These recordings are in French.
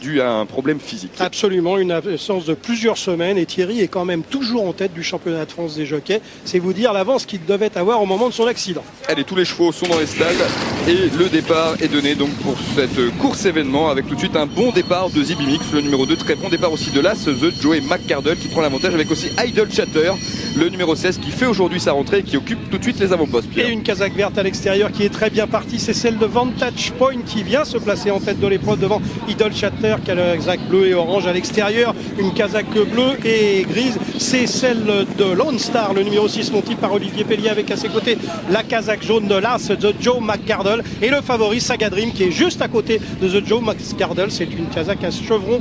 dû à un problème physique. Absolument, une absence de plusieurs semaines et Thierry est quand même toujours en tête du championnat de France des jockeys. C'est vous dire l'avance qu'il devait avoir au moment de son accident. Allez, tous les chevaux sont dans les stalles et le départ est donné donc pour cette course événement avec tout de suite un bon départ de Zibimix, le numéro 2, très bon départ aussi de l'As, The Joe et McCardle qui prend l'avantage avec aussi Idle Chatter, le numéro 16 qui fait aujourd'hui sa rentrée et qui occupe tout de suite les avant-postes. Et une casaque verte à l'extérieur qui est très bien partie, c'est celle de Vantage Point qui vient se placer en tête de l'épreuve devant Idle Chatter qui a le casaque bleu et orange à l'extérieur, une casaque bleue et grise, c'est celle de Lone Star, le numéro 6 monté par Olivier Pellier avec à ses côtés la casaque jaune de l'As, The Joe McCardle et le favori Saga Dream qui est juste à côté de The Joe McCardle, c'est une casaque à chevron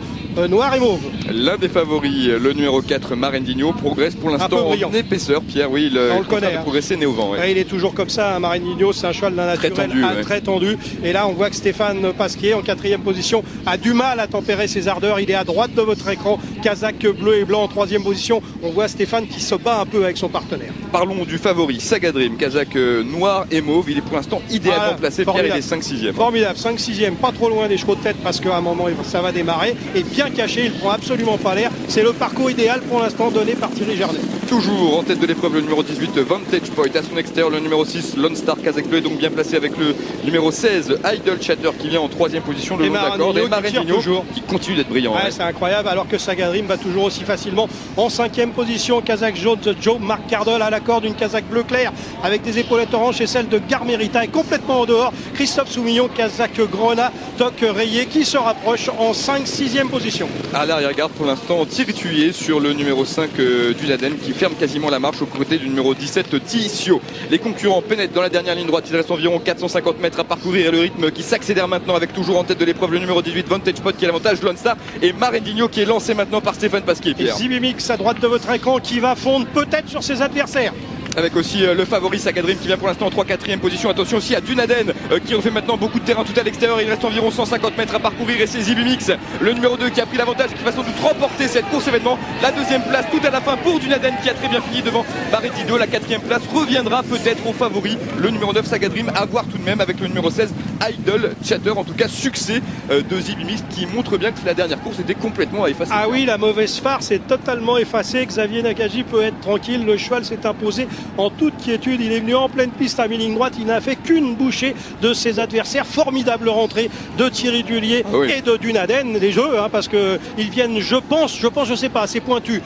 noir et mauve. L'un des favoris, le numéro 4 Marendinho, progresse pour l'instant en épaisseur. Pierre, oui, on le connaît. Progresser né au vent. Ouais, il est toujours comme ça, Marendinho, c'est un cheval d'un naturel très tendu. Et là, on voit que Stéphane Pasquier, en 4e position, a du mal à tempérer ses ardeurs. Il est à droite de votre écran, casaque bleu et blanc en 3e position. On voit Stéphane qui se bat un peu avec son partenaire. Parlons du favori, Saga Dream, casaque noir et mauve. Il est pour l'instant idéalement placé. Pierre, il est 5-6e. Formidable, 5-6e, pas trop loin des chevaux de tête parce qu'à un moment, ça va démarrer. Et bien caché, il prend absolument pas l'air. C'est le parcours idéal pour l'instant donné par Thierry Jarnet. Toujours en tête de l'épreuve, le numéro 18, Vantage Point. À son extérieur, le numéro 6, Lone Star, casaque bleu, est donc bien placé avec le numéro 16, Idle Chatter, qui vient en 3e position le long de la corde. Et Marendinho qui continue d'être brillant. Ouais, c'est incroyable, alors que Saga Dream va toujours aussi facilement en 5e position. Casaque jaune de Joe McCardle à la corde, une casaque bleu clair avec des épaulettes oranges et celle de Garmerita est complètement en dehors. Christophe Soumillon, casaque grenat, toc rayé qui se rapproche en 5-6e position. À l'arrière-garde pour l'instant, Thierry Thuillier sur le numéro 5 du Naden qui ferme quasiment la marche aux côtés du numéro 17 Tissio. Les concurrents pénètrent dans la dernière ligne droite, il reste environ 450 mètres à parcourir et le rythme qui s'accélère maintenant avec toujours en tête de l'épreuve le numéro 18 Vantage Point qui a l'avantage, Lone Star et Marendinho qui est lancé maintenant par Stéphane Pasquier. Pierre. Et Zibimix à droite de votre écran qui va fondre peut-être sur ses adversaires. Avec aussi le favori Saga Dream qui vient pour l'instant en 3-4e position. Attention aussi à Dunaden qui refait maintenant beaucoup de terrain tout à l'extérieur. Il reste environ 150 mètres à parcourir et c'est Zibimix, le numéro 2 qui a pris l'avantage, qui va sans doute remporter cette course événement. La 2e place tout à la fin pour Dunaden qui a très bien fini devant Barretido. La 4e place reviendra peut-être au favori, le numéro 9 Saga Dream, à voir tout de même avec le numéro 16 Idle Chatter. En tout cas succès de Zibimix qui montre bien que la dernière course était complètement effacée. Ah oui, la mauvaise farce est totalement effacée. Xavier Nakaji peut être tranquille, le cheval s'est imposé en toute quiétude. Il est venu en pleine piste à mi-ligne droite, il n'a fait qu'une bouchée de ses adversaires. Formidable rentrée de Thierry Thuillier et de Dunaden, les jeux, parce que ils viennent, je pense, je sais pas, assez pointu.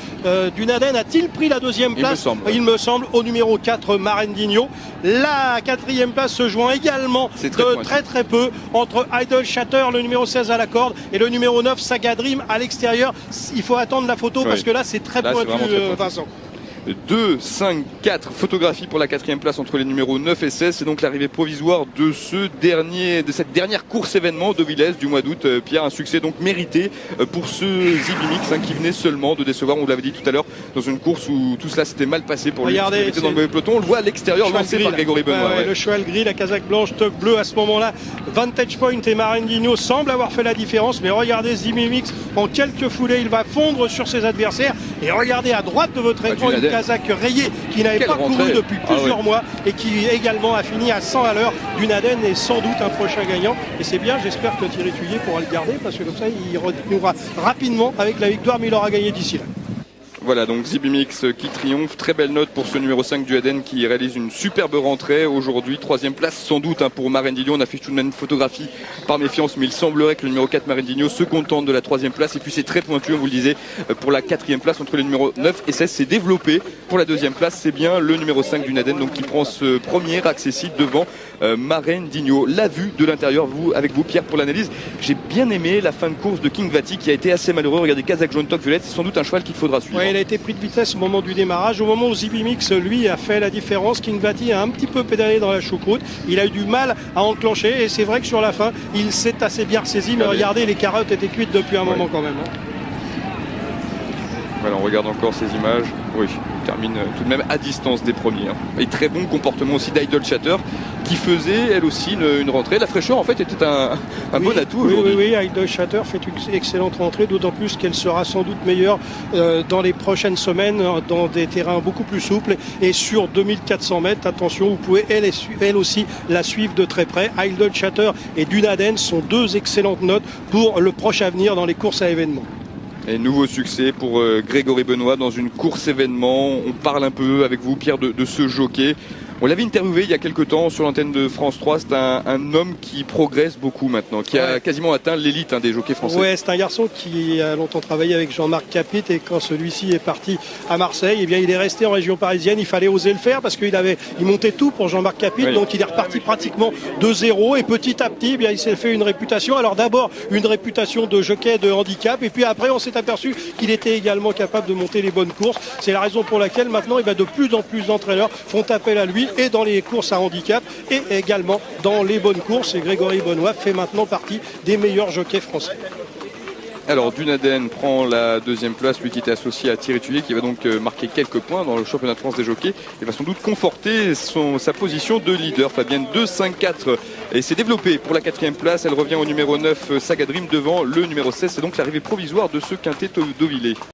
Dunaden a-t-il pris la 2e place? Il me semble, au numéro 4 Marendinho. La 4e place se joint également de très peu entre Idle Chatter, le numéro 16 à la corde, et le numéro 9 Saga Dream à l'extérieur. Il faut attendre la photo parce que là c'est très pointu, Vincent. 2, 5, 4 photographies pour la 4e place entre les numéros 9 et 16. C'est donc l'arrivée provisoire de cette dernière course événement de Villers du mois d'août. Pierre, un succès donc mérité pour ce Zibimix qui venait seulement de décevoir, on l'avait dit tout à l'heure, dans une course où tout cela s'était mal passé pour lui. Regardez, il était dans le mauvais peloton. On le voit à l'extérieur, lancé par Grégory Benoît. Le cheval gris, la casaque blanche, toc bleu à ce moment-là. Vantage Point et Marendinho semblent avoir fait la différence, mais regardez Zibimix en quelques foulées, il va fondre sur ses adversaires. Et regardez à droite de votre écran une casaque rayée qui n'avait pas couru depuis plusieurs mois et qui également a fini à 100 à l'heure. Dunaden est sans doute un prochain gagnant et c'est bien, j'espère que Thierry Thuillier pourra le garder parce que comme ça il renouera rapidement avec la victoire, mais il aura gagné d'ici là. Voilà donc Zibimix qui triomphe, très belle note pour ce numéro 5 du Aden qui réalise une superbe rentrée aujourd'hui, 3e place sans doute pour Marendinho. On affiche tout de même une photographie par méfiance, mais il semblerait que le numéro 4 Marendinho se contente de la 3e place et puis c'est très pointu, on vous le disait, pour la 4e place entre les numéros 9 et 16. C'est développé pour la 2e place, c'est bien le numéro 5 du Naden donc qui prend ce premier accessible devant Marendinho. La vue de l'intérieur, avec vous Pierre pour l'analyse. J'ai bien aimé la fin de course de King Vati qui a été assez malheureux. Regardez, casaque jaune, toc violette, c'est sans doute un cheval qu'il faudra suivre. Il a été pris de vitesse au moment du démarrage. Au moment où Zibimix, lui, a fait la différence, King Vati a un petit peu pédalé dans la choucroute. Il a eu du mal à enclencher et c'est vrai que sur la fin, il s'est assez bien ressaisi. Mais regardez, les carottes étaient cuites depuis un moment quand même. Voilà, on regarde encore ces images. Oui. termine tout de même à distance des premiers. Et très bon comportement aussi d'Idle Chatter qui faisait elle aussi une rentrée. La fraîcheur en fait était un bon atout aujourd'hui. Oui, Idle Chatter fait une excellente rentrée, d'autant plus qu'elle sera sans doute meilleure dans les prochaines semaines dans des terrains beaucoup plus souples et sur 2400 mètres. Attention, vous pouvez elle aussi la suivre de très près. Idle Chatter et Dunaden sont deux excellentes notes pour le proche avenir dans les courses à événements. Et nouveau succès pour Grégory Benoît dans une course événement. On parle un peu avec vous, Pierre, de ce jockey. On l'avait interviewé il y a quelques temps sur l'antenne de France 3. C'est un homme qui progresse beaucoup maintenant, qui a quasiment atteint l'élite des jockeys français. Ouais, c'est un garçon qui a longtemps travaillé avec Jean-Marc Capit et quand celui-ci est parti à Marseille, eh bien, il est resté en région parisienne. Il fallait oser le faire parce qu'il montait tout pour Jean-Marc Capit, donc il est reparti pratiquement de zéro et petit à petit, eh bien, il s'est fait une réputation. Alors d'abord une réputation de jockey de handicap et puis après on s'est aperçu qu'il était également capable de monter les bonnes courses. C'est la raison pour laquelle maintenant, eh bien, de plus en plus d'entraîneurs font appel à lui et dans les courses à handicap et également dans les bonnes courses. Et Grégory Benoît fait maintenant partie des meilleurs jockeys français. Alors Dunaden prend la deuxième place, lui qui était associé à Thierry Tullier, qui va donc marquer quelques points dans le championnat de France des jockeys et va sans doute conforter sa position de leader. Fabienne 2-5-4 et s'est développée pour la quatrième place. Elle revient au numéro 9 Saga Dream devant le numéro 16. C'est donc l'arrivée provisoire de ce quintet Deauvillé.